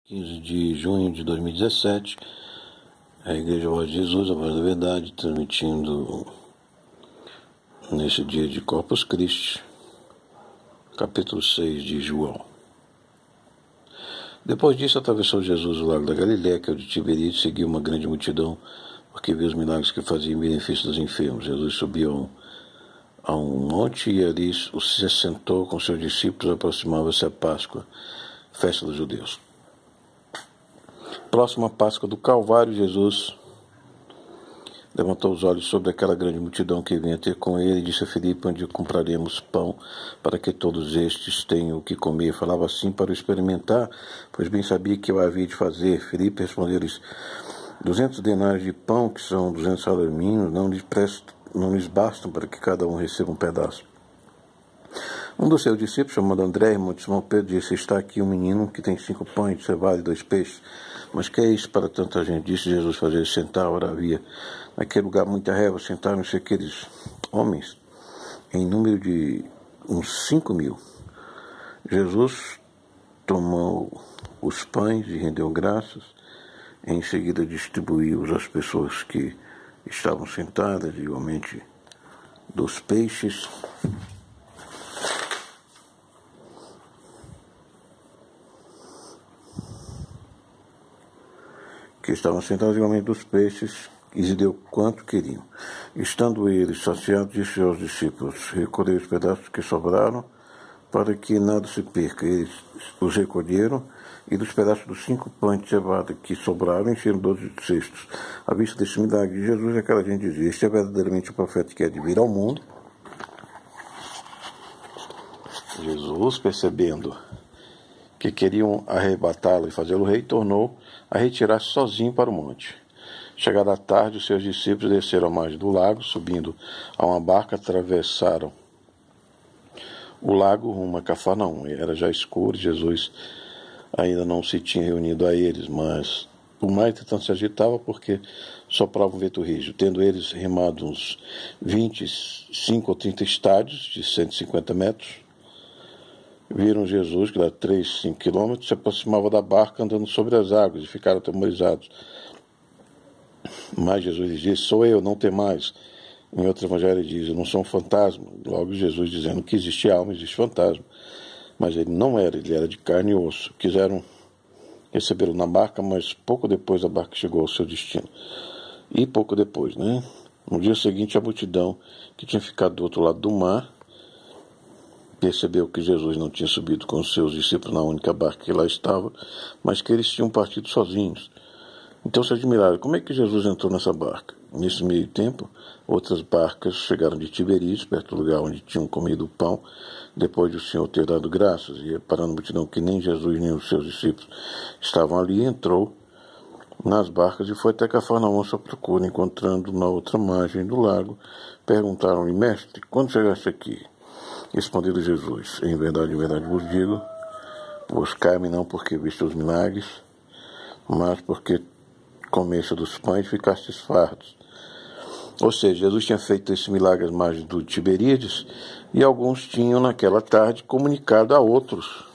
15 de junho de 2017, a Igreja Voz de Jesus, a Voz da Verdade, transmitindo nesse dia de Corpus Christi, capítulo 6 de João. Depois disso, atravessou Jesus o lago da Galiléia, que é o de Tiberíades, seguiu uma grande multidão, porque viu os milagres que fazia em benefício dos enfermos. Jesus subiu a um monte e ali se assentou com seus discípulos. Aproximava-se a Páscoa, festa dos judeus. Próximo à Páscoa do Calvário, Jesus levantou os olhos sobre aquela grande multidão que vinha ter com ele e disse a Filipe: onde compraremos pão para que todos estes tenham o que comer? Falava assim para o experimentar, pois bem sabia que eu havia de fazer. Filipe respondeu-lhes: 200 denários de pão, que são 200 salários mínimos, não lhes bastam para que cada um receba um pedaço. Um dos seus discípulos, chamado André, irmão de Simão Pedro, disse: está aqui um menino que tem 5 pães de cevada e 2 peixes. Mas que é isso para tanta gente? Disse Jesus: fazer sentar. Ora, havia naquele lugar muita relva. Sentaram-se aqueles homens em número de uns 5.000. Jesus tomou os pães e rendeu graças. Em seguida distribuiu-os às pessoas que estavam sentadas, igualmente dos peixes. Que estavam sentados igualmente dos peixes, e lhes deu quanto queriam. Estando eles saciados, disse aos discípulos: recolhei os pedaços que sobraram, para que nada se perca. Eles os recolheram, e dos pedaços dos 5 pães de cevada que sobraram, encheram 12 cestos. À vista desse milagre de Jesus, aquela gente dizia: este é verdadeiramente o profeta que há de vir ao mundo. Jesus, percebendo que queriam arrebatá-lo e fazê-lo rei, tornou a retirar-se sozinho para o monte. Chegada a tarde, os seus discípulos desceram à margem do lago, subindo a uma barca, atravessaram o lago rumo a Cafarnaum. Era já escuro, Jesus ainda não se tinha reunido a eles, mas o mar, entretanto, se agitava porque soprava um vento rígido. Tendo eles remado uns 25 ou 30 estádios de 150 metros, viram Jesus, que era 5 quilômetros, se aproximava da barca andando sobre as águas e ficaram atemorizados. Mas Jesus lhes disse: sou eu, não temais. Em outro evangelho ele diz: eu não sou um fantasma. Logo Jesus dizendo que existe alma, existe fantasma. Mas ele não era, ele era de carne e osso. Quiseram recebê-lo na barca, mas pouco depois a barca chegou ao seu destino. E pouco depois, No dia seguinte, a multidão que tinha ficado do outro lado do mar percebeu que Jesus não tinha subido com os seus discípulos na única barca que lá estava, mas que eles tinham partido sozinhos. Então se admiraram: como é que Jesus entrou nessa barca? Nesse meio tempo, outras barcas chegaram de Tiberíades, perto do lugar onde tinham comido o pão, depois de o Senhor ter dado graças. E parando a multidão que nem Jesus nem os seus discípulos estavam ali, entrou nas barcas e foi até Cafarnaum à sua procura. Encontrando na outra margem do lago, perguntaram-lhe: mestre, quando chegaste aqui? Respondeu Jesus: em verdade vos digo, buscai-me não porque viste os milagres, mas porque comeste dos pães e ficastes fartos. Ou seja, Jesus tinha feito esse milagre às margens do Tiberíades, e alguns tinham naquela tarde comunicado a outros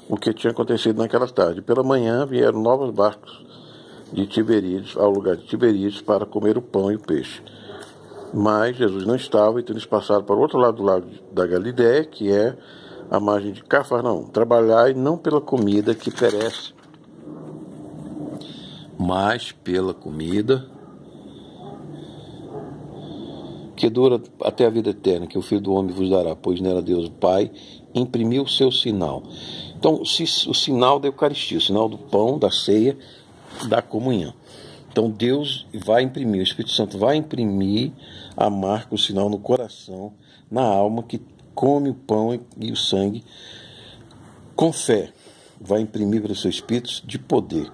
o que tinha acontecido naquela tarde. Pela manhã vieram novos barcos de Tiberíades ao lugar de Tiberíades para comer o pão e o peixe. Mas Jesus não estava, então eles passaram para o outro lado do lago da Galiléia, que é a margem de Cafarnaum. Trabalhai não pela comida que perece, mas pela comida que dura até a vida eterna, que o Filho do Homem vos dará, pois nela Deus o Pai imprimiu o seu sinal. Então, o sinal da Eucaristia, o sinal do pão, da ceia, da comunhão. Então Deus vai imprimir, o Espírito Santo vai imprimir a marca, o sinal no coração, na alma que come o pão e o sangue com fé. Vai imprimir pelo seu Espírito de poder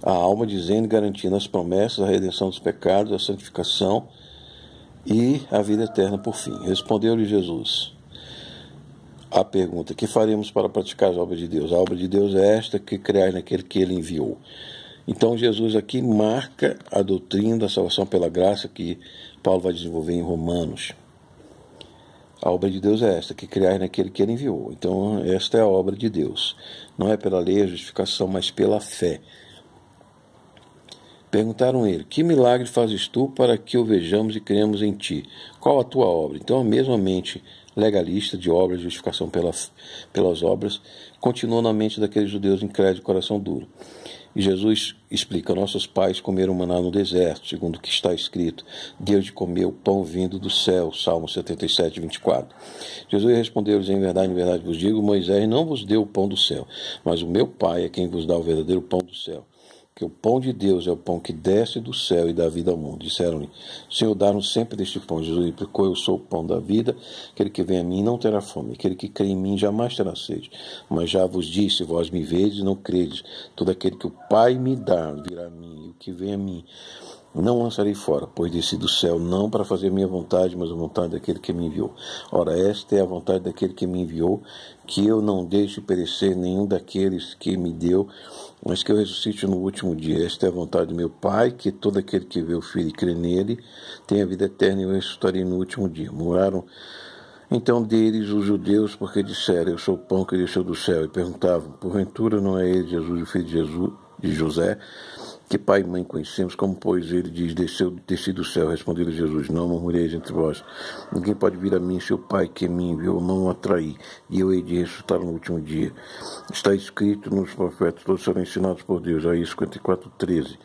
a alma, dizendo e garantindo as promessas, a redenção dos pecados, a santificação e a vida eterna por fim. Respondeu-lhe Jesus a pergunta: que faremos para praticar as obras de Deus? A obra de Deus é esta, que creais naquele que ele enviou. Então Jesus aqui marca a doutrina da salvação pela graça que Paulo vai desenvolver em Romanos. A obra de Deus é esta, que criar naquele que ele enviou. Então, esta é a obra de Deus. Não é pela lei a justificação, mas pela fé. Perguntaram a ele: que milagre fazes tu para que o vejamos e cremos em ti? Qual a tua obra? Então, a mesma mente legalista de obras, justificação pelas obras, continuou na mente daqueles judeus incrédulos de coração duro. E Jesus explica: nossos pais comeram maná no deserto, segundo o que está escrito, Deus de comer o pão vindo do céu, Salmo 77, 24. Jesus respondeu-lhes: em verdade vos digo, Moisés não vos deu o pão do céu, mas o meu Pai é quem vos dá o verdadeiro pão do céu. Que o pão de Deus é o pão que desce do céu e dá vida ao mundo. Disseram-lhe: Senhor, dá-nos sempre deste pão. Jesus replicou: eu sou o pão da vida, aquele que vem a mim não terá fome, aquele que crê em mim jamais terá sede. Mas já vos disse, vós me vedes e não credes. Todo aquele que o Pai me dá virá a mim, e o que vem a mim não lançarei fora, pois desci do céu não para fazer minha vontade, mas a vontade daquele que me enviou. Ora, esta é a vontade daquele que me enviou, que eu não deixe perecer nenhum daqueles que me deu, mas que eu ressuscite no último dia. Esta é a vontade do meu Pai, que todo aquele que vê o Filho e crê nele tenha vida eterna, e eu ressuscitarei no último dia. Moraram então deles os judeus, porque disseram: eu sou o pão que desceu do céu. E perguntavam: porventura não é ele Jesus, o filho de José, que pai e mãe conhecemos? Como, pois, ele diz: desci do céu? Respondeu Jesus: não murmureis entre vós. Ninguém pode vir a mim se o Pai que me enviou não o atrair, e eu hei de ressuscitar no último dia. Está escrito nos profetas: todos serão ensinados por Deus. Isaías 54, 13.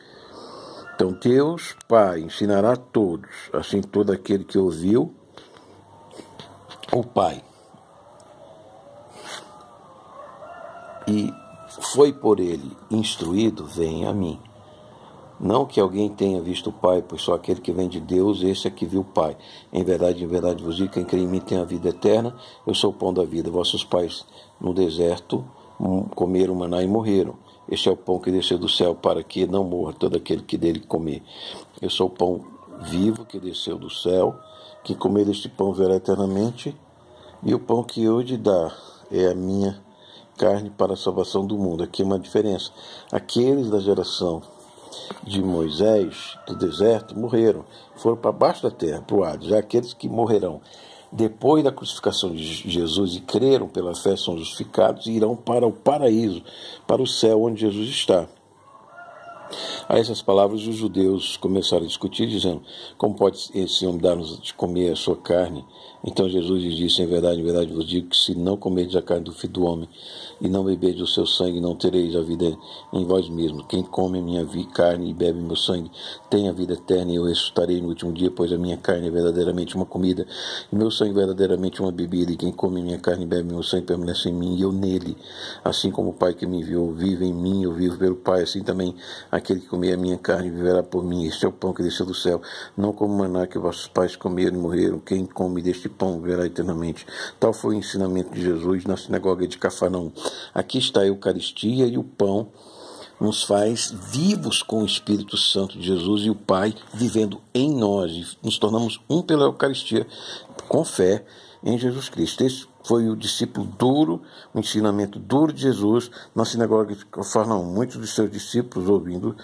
Então Deus Pai ensinará a todos, assim todo aquele que ouviu o Pai e foi por ele instruído, vem a mim. Não que alguém tenha visto o Pai, pois só aquele que vem de Deus, esse é que viu o Pai. Em verdade vos digo, quem crê em mim tem a vida eterna, eu sou o pão da vida. Vossos pais no deserto comeram maná e morreram. Este é o pão que desceu do céu, para que não morra todo aquele que dele comer. Eu sou o pão vivo que desceu do céu, que comer deste pão verá eternamente, e o pão que eu lhe dar é a minha carne para a salvação do mundo. Aqui é uma diferença. Aqueles da geração de Moisés, do deserto, morreram, foram para baixo da terra, para o Hades. Já aqueles que morrerão depois da crucificação de Jesus e creram pela fé são justificados e irão para o paraíso, para o céu onde Jesus está. A essas palavras os judeus começaram a discutir, dizendo: como pode esse homem dar-nos de comer a sua carne? Então Jesus lhes disse: em verdade vos digo, que se não comerdes a carne do Filho do Homem e não beberdes o seu sangue, não tereis a vida em vós mesmos. Quem come minha carne e bebe meu sangue tem a vida eterna, e eu ressuscitarei no último dia, pois a minha carne é verdadeiramente uma comida e meu sangue verdadeiramente uma bebida. E quem come minha carne e bebe meu sangue permanece em mim e eu nele. Assim como o Pai que me enviou vive em mim, eu vivo pelo Pai, assim também aquele que comer a minha carne viverá por mim. Este é o pão que desceu do céu, não como maná que vossos pais comeram e morreram. Quem come deste pão viverá eternamente. Tal foi o ensinamento de Jesus na sinagoga de Cafarnaum. Aqui está a Eucaristia, e o pão nos faz vivos com o Espírito Santo de Jesus e o Pai vivendo em nós. E nos tornamos um pela Eucaristia, com fé em Jesus Cristo. Esse foi o discípulo duro, o ensinamento duro de Jesus na sinagoga de Cafarnaum. Muitos de seus discípulos, ouvindo,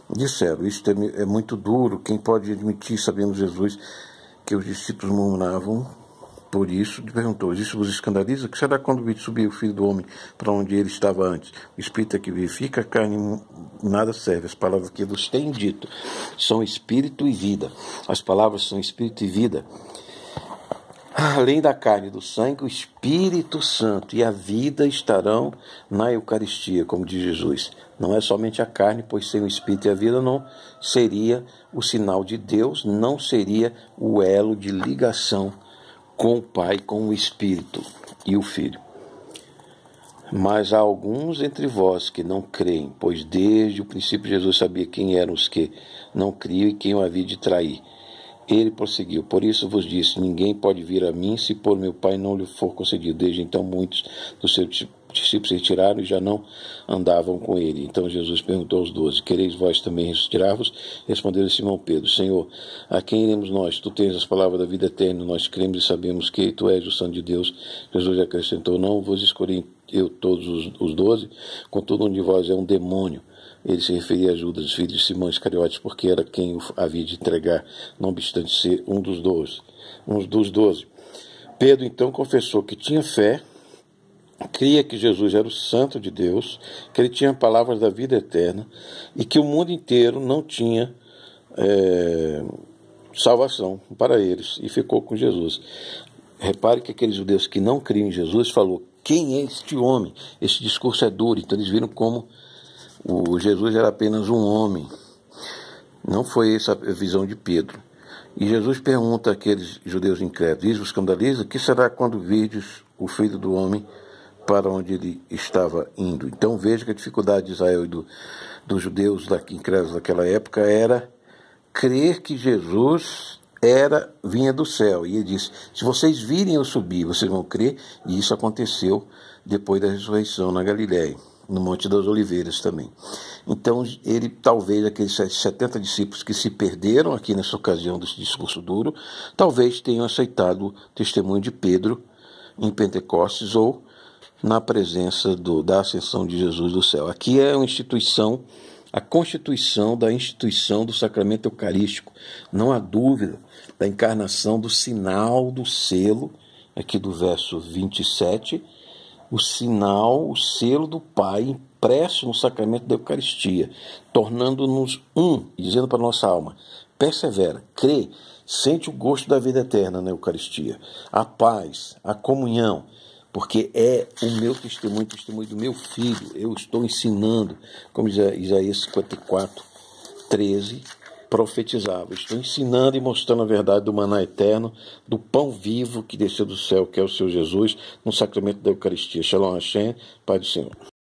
disseram: isto é muito duro, quem pode admitir? Sabemos, Jesus, que os discípulos murmuravam. Por isso, perguntou: isso vos escandaliza? Que será quando subir o Filho do Homem para onde ele estava antes? O Espírito é que vivifica, a carne nada serve. As palavras que vos tenho dito são Espírito e vida. As palavras são Espírito e vida. Além da carne e do sangue, o Espírito Santo e a vida estarão na Eucaristia, como diz Jesus. Não é somente a carne, pois sem o Espírito e a vida não seria o sinal de Deus, não seria o elo de ligação com o Pai, com o Espírito e o Filho. Mas há alguns entre vós que não creem, pois desde o princípio Jesus sabia quem eram os que não criam e quem o havia de trair. Ele prosseguiu: por isso vos disse, ninguém pode vir a mim se por meu Pai não lhe for concedido. Desde então muitos dos seus discípulos se retiraram e já não andavam com ele. Então Jesus perguntou aos 12: quereis vós também ressuscitar-vos? Respondeu Simão Pedro: Senhor, a quem iremos nós? Tu tens as palavras da vida eterna, nós cremos e sabemos que tu és o Santo de Deus. Jesus acrescentou: não vos escolhi eu todos os 12, contudo um de vós é um demônio. Ele se referia a Judas, filho de Simão Iscariotes, porque era quem o havia de entregar, não obstante ser um dos 12. Pedro então confessou que tinha fé, cria que Jesus era o Santo de Deus, que ele tinha palavras da vida eterna e que o mundo inteiro não tinha salvação para eles, e ficou com Jesus. Repare que aqueles judeus que não criam em Jesus falou: quem é este homem? Esse discurso é duro. Então eles viram como o Jesus era apenas um homem. Não foi essa a visão de Pedro. E Jesus pergunta àqueles judeus incrédulos: isso os escandaliza? Que será quando virdes o Filho do Homem para onde ele estava indo? Então veja que a dificuldade de Israel e dos judeus incrédulos daquela época era crer que Jesus vinha do céu. E ele disse: se vocês virem eu subir, vocês vão crer. E isso aconteceu depois da ressurreição na Galileia, no Monte das Oliveiras também. Então ele, talvez aqueles 70 discípulos que se perderam aqui nessa ocasião desse discurso duro, talvez tenham aceitado o testemunho de Pedro em Pentecostes ou na presença da ascensão de Jesus do céu. Aqui é uma instituição, a constituição da instituição do sacramento eucarístico. Não há dúvida da encarnação do sinal do selo, aqui do verso 27, o sinal, o selo do Pai impresso no sacramento da Eucaristia, tornando-nos um, e dizendo para a nossa alma: persevera, crê, sente o gosto da vida eterna na Eucaristia, a paz, a comunhão, porque é o meu testemunho, o testemunho do meu filho. Eu estou ensinando, como Isaías 54, 13, profetizava. Estou ensinando e mostrando a verdade do maná eterno, do pão vivo que desceu do céu, que é o seu Jesus, no sacramento da Eucaristia. Shalom Hashem, Pai do Senhor.